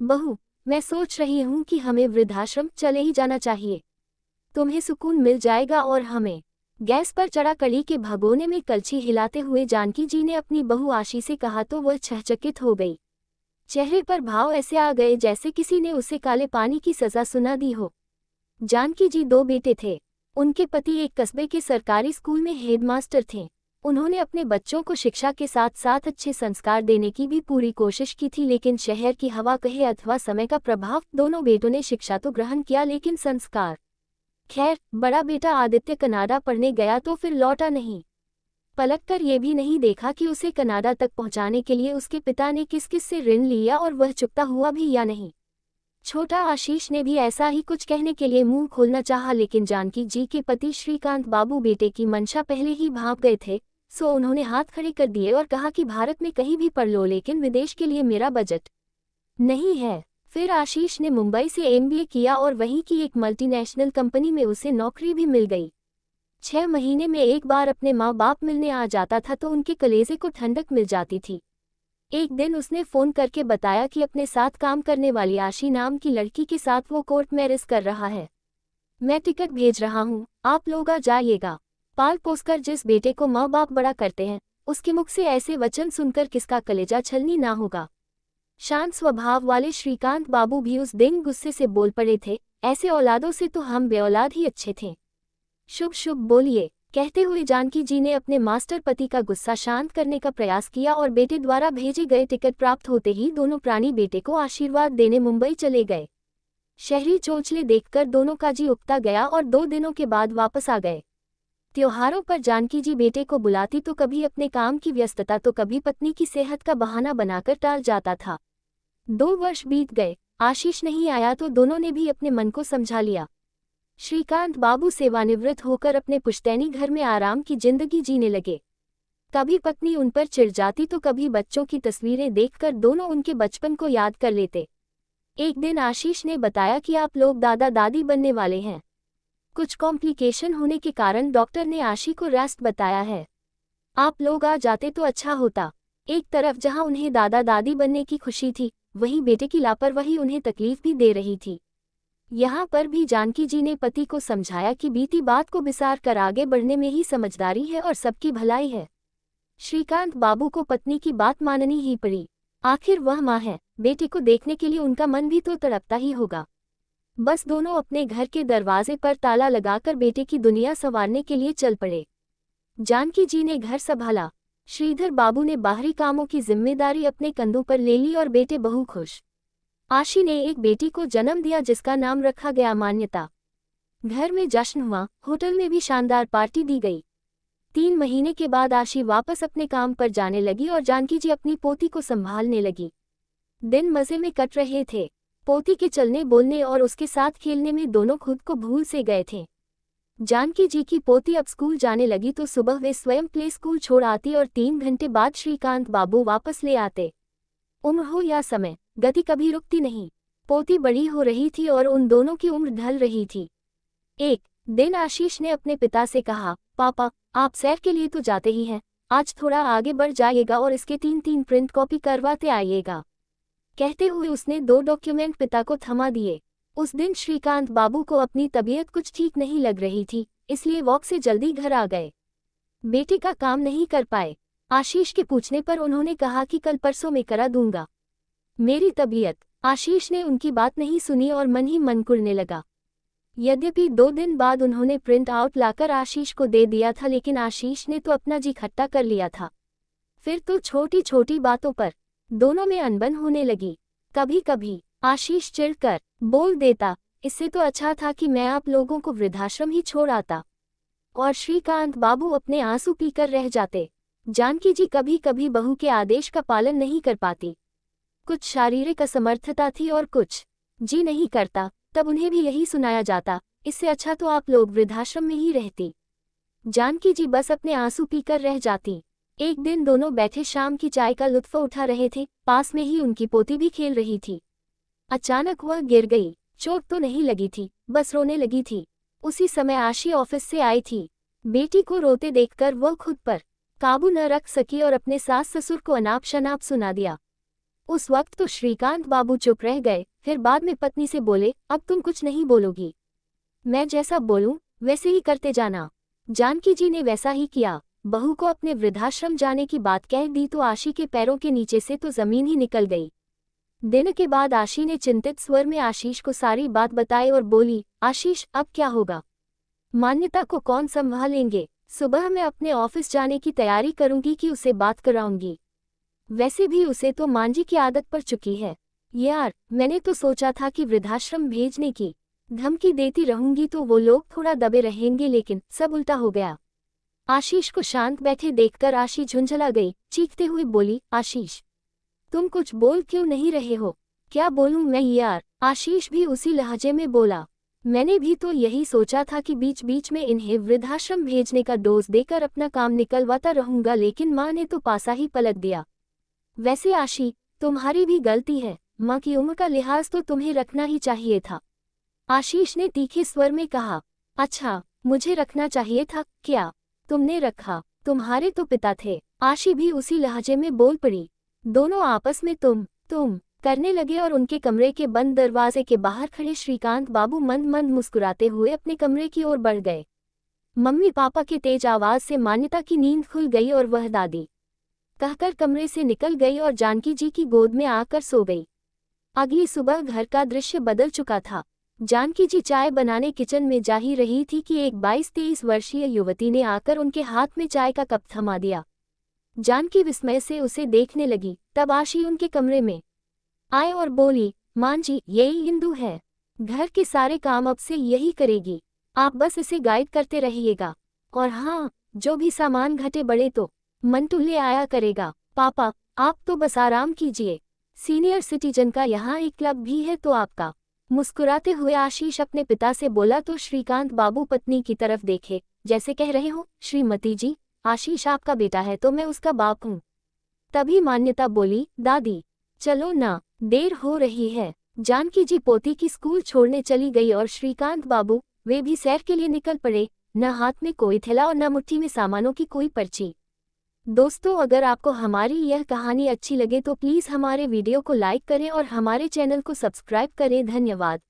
बहू, मैं सोच रही हूँ कि हमें वृद्धाश्रम चले ही जाना चाहिए। तुम्हें सुकून मिल जाएगा और हमें। गैस पर चढ़ा कढ़ी के भगोने में कलछी हिलाते हुए जानकी जी ने अपनी बहू आशी से कहा तो वह चहचकित हो गई। चेहरे पर भाव ऐसे आ गए जैसे किसी ने उसे काले पानी की सजा सुना दी हो। जानकी जी दो बेटे थे। उनके पति एक कस्बे के सरकारी स्कूल में हेडमास्टर थे। उन्होंने अपने बच्चों को शिक्षा के साथ साथ अच्छे संस्कार देने की भी पूरी कोशिश की थी, लेकिन शहर की हवा कहे अथवा समय का प्रभाव, दोनों बेटों ने शिक्षा तो ग्रहण किया लेकिन संस्कार। खैर, बड़ा बेटा आदित्य कनाडा पढ़ने गया तो फिर लौटा नहीं। पलटकर ये भी नहीं देखा कि उसे कनाडा तक पहुंचाने के लिए उसके पिता ने किस किस से ऋण लिया और वह चुकता हुआ भी या नहीं। छोटा आशीष ने भी ऐसा ही कुछ कहने के लिए मुंह खोलना चाहा, लेकिन जानकी जी के पति श्रीकांत बाबू बेटे की मंशा पहले ही भांप गए थे, सो उन्होंने हाथ खड़े कर दिए और कहा कि भारत में कहीं भी पढ़ लो, लेकिन विदेश के लिए मेरा बजट नहीं है। फिर आशीष ने मुंबई से एमबीए किया और वहीं की एक मल्टीनेशनल कंपनी में उसे नौकरी भी मिल गई। 6 महीने में एक बार अपने माँ बाप मिलने आ जाता था तो उनके कलेजे को ठंडक मिल जाती थी। एक दिन उसने फ़ोन करके बताया कि अपने साथ काम करने वाली आशी नाम की लड़की के साथ वो कोर्ट मैरिज कर रहा है। मैं टिकट भेज रहा हूँ, आप लोग आ जाइएगा। पाल पोसकर जिस बेटे को माँ बाप बड़ा करते हैं, उसके मुख से ऐसे वचन सुनकर किसका कलेजा छलनी ना होगा। शांत स्वभाव वाले श्रीकांत बाबू भी उस दिन गुस्से से बोल पड़े थे, ऐसे औलादों से तो हम बेऔलाद ही अच्छे थे। शुभ शुभ बोलिए, कहते हुए जानकी जी ने अपने मास्टर पति का गुस्सा शांत करने का प्रयास किया और बेटे द्वारा भेजे गए टिकट प्राप्त होते ही दोनों प्राणी बेटे को आशीर्वाद देने मुंबई चले गए। शहरी चोंचले देखकर दोनों का जी उकता गया और 2 दिनों के बाद वापस आ गए। त्योहारों पर जानकी जी बेटे को बुलाती तो कभी अपने काम की व्यस्तता तो कभी पत्नी की सेहत का बहाना बनाकर टाल जाता था। 2 वर्ष बीत गए, आशीष नहीं आया तो दोनों ने भी अपने मन को समझा लिया। श्रीकांत बाबू सेवानिवृत्त होकर अपने पुश्तैनी घर में आराम की जिंदगी जीने लगे। कभी पत्नी उन पर चिढ़ जाती तो कभी बच्चों की तस्वीरें देखकर दोनों उनके बचपन को याद कर लेते। एक दिन आशीष ने बताया कि आप लोग दादा दादी बनने वाले हैं। कुछ कॉम्प्लिकेशन होने के कारण डॉक्टर ने आशी को रेस्ट बताया है। आप लोग आ जाते तो अच्छा होता। एक तरफ जहां उन्हें दादा दादी बनने की खुशी थी, वहीं बेटे की लापरवाही उन्हें तकलीफ भी दे रही थी। यहाँ पर भी जानकी जी ने पति को समझाया कि बीती बात को बिसार कर आगे बढ़ने में ही समझदारी है और सबकी भलाई है। श्रीकांत बाबू को पत्नी की बात माननी ही पड़ी। आखिर वह माँ है, बेटे को देखने के लिए उनका मन भी तो तड़पता ही होगा। बस दोनों अपने घर के दरवाजे पर ताला लगाकर बेटे की दुनिया संवारने के लिए चल पड़े। जानकी जी ने घर संभाला, श्रीधर बाबू ने बाहरी कामों की जिम्मेदारी अपने कंधों पर ले ली और बेटे बहू खुश। आशी ने एक बेटी को जन्म दिया जिसका नाम रखा गया मान्यता। घर में जश्न हुआ, होटल में भी शानदार पार्टी दी गई। 3 महीने के बाद आशी वापस अपने काम पर जाने लगी और जानकी जी अपनी पोती को संभालने लगी। दिन मजे में कट रहे थे। पोती के चलने बोलने और उसके साथ खेलने में दोनों खुद को भूल से गए थे। जानकी जी की पोती अब स्कूल जाने लगी तो सुबह वे स्वयं प्ले स्कूल छोड़ आती और 3 घंटे बाद श्रीकांत बाबू वापस ले आते। उम्र हो या समय, गति कभी रुकती नहीं। पोती बड़ी हो रही थी और उन दोनों की उम्र ढल रही थी। एक दिन आशीष ने अपने पिता से कहा, पापा, आप सैर के लिए तो जाते ही हैं, आज थोड़ा आगे बढ़ जाइएगा और इसके 3 प्रिंट कॉपी करवाते आइएगा। कहते हुए उसने 2 डॉक्यूमेंट पिता को थमा दिए। उस दिन श्रीकांत बाबू को अपनी तबीयत कुछ ठीक नहीं लग रही थी, इसलिए वॉक से जल्दी घर आ गए। बेटे का काम नहीं कर पाए। आशीष के पूछने पर उन्होंने कहा कि कल परसों में करा दूंगा। मेरी तबीयत। आशीष ने उनकी बात नहीं सुनी और मन ही मन कुढ़ने लगा। यद्यपि 2 दिन बाद उन्होंने प्रिंट आउट लाकर आशीष को दे दिया था, लेकिन आशीष ने तो अपना जी खट्टा कर लिया था। फिर तो छोटी छोटी बातों पर दोनों में अनबन होने लगी। कभी कभी आशीष चिढ़कर बोल देता, इससे तो अच्छा था कि मैं आप लोगों को वृद्धाश्रम ही छोड़ आता। और श्रीकांत बाबू अपने आंसू पीकर रह जाते। जानकी जी कभी कभी बहू के आदेश का पालन नहीं कर पाती। कुछ शारीरिक असमर्थता थी और कुछ जी नहीं करता, तब उन्हें भी यही सुनाया जाता, इससे अच्छा तो आप लोग वृद्धाश्रम में ही रहती। जानकी जी बस अपने आंसू पीकर रह जाती। एक दिन दोनों बैठे शाम की चाय का लुत्फ उठा रहे थे, पास में ही उनकी पोती भी खेल रही थी। अचानक वह गिर गई। चोट तो नहीं लगी थी, बस रोने लगी थी। उसी समय आशी ऑफिस से आई थी। बेटी को रोते देखकर वह खुद पर काबू न रख सकी और अपने सास ससुर को अनाप शनाप सुना दिया। उस वक्त तो श्रीकांत बाबू चुप रह गए, फिर बाद में पत्नी से बोले, अब तुम कुछ नहीं बोलोगी? मैं जैसा बोलूं वैसे ही करते जाना। जानकी जी ने वैसा ही किया। बहू को अपने वृद्धाश्रम जाने की बात कह दी तो आशी के पैरों के नीचे से तो जमीन ही निकल गई। दिन के बाद आशी ने चिंतित स्वर में आशीष को सारी बात बताई और बोली, आशीष अब क्या होगा? मान्यता को कौन संभालेंगे? सुबह मैं अपने ऑफिस जाने की तैयारी करूंगी कि उसे बात कराऊंगी। वैसे भी उसे तो मांझी की आदत पड़ चुकी है। यार, मैंने तो सोचा था कि वृद्धाश्रम भेजने की धमकी देती रहूंगी तो वो लोग थोड़ा दबे रहेंगे, लेकिन सब उल्टा हो गया। आशीष को शांत बैठे देखकर आशी झुंझला गई, चीखते हुए बोली, आशीष तुम कुछ बोल क्यों नहीं रहे हो? क्या बोलूं मैं यार? आशीष भी उसी लहजे में बोला, मैंने भी तो यही सोचा था कि बीच बीच में इन्हें वृद्धाश्रम भेजने का डोज देकर अपना काम निकलवाता रहूंगा, लेकिन माँ ने तो पासा ही पलट दिया। वैसे आशी, तुम्हारी भी गलती है, माँ की उम्र का लिहाज तो तुम्हें रखना ही चाहिए था। आशीष ने तीखे स्वर में कहा, अच्छा, मुझे रखना चाहिए था क्या? तुमने रखा, तुम्हारे तो पिता थे। आशी भी उसी लहजे में बोल पड़ी। दोनों आपस में तुम करने लगे और उनके कमरे के बंद दरवाजे के बाहर खड़े श्रीकांत बाबू मंद मंद मुस्कुराते हुए अपने कमरे की ओर बढ़ गए। मम्मी पापा के तेज आवाज से मान्यता की नींद खुल गई और वह दादी कहकर कमरे से निकल गई और जानकी जी की गोद में आकर सो गई। अगली सुबह घर का दृश्य बदल चुका था। जानकी जी चाय बनाने किचन में जा ही रही थी कि एक 22-23 वर्षीय युवती ने आकर उनके हाथ में चाय का कप थमा दिया। जानकी विस्मय से उसे देखने लगी। तब आशी उनके कमरे में आए और बोली, मां जी, यही इंदु है, घर के सारे काम अब से यही करेगी, आप बस इसे गाइड करते रहिएगा। और हाँ, जो भी सामान घटे बड़े तो मंटू ले आया करेगा। पापा, आप तो बस आराम कीजिए, सीनियर सिटीजन का यहाँ एक क्लब भी है तो आपका। मुस्कुराते हुए आशीष अपने पिता से बोला तो श्रीकांत बाबू पत्नी की तरफ देखे, जैसे कह रहे हो, श्रीमती जी, आशीष आपका बेटा है तो मैं उसका बाप हूँ। तभी मान्यता बोली, दादी चलो ना, देर हो रही है। जानकी जी पोती की स्कूल छोड़ने चली गई और श्रीकांत बाबू, वे भी सैर के लिए निकल पड़े। न हाथ में कोई थैला और न मुट्ठी में सामानों की कोई पर्ची। दोस्तों, अगर आपको हमारी यह कहानी अच्छी लगे तो प्लीज़ हमारे वीडियो को लाइक करें और हमारे चैनल को सब्सक्राइब करें। धन्यवाद।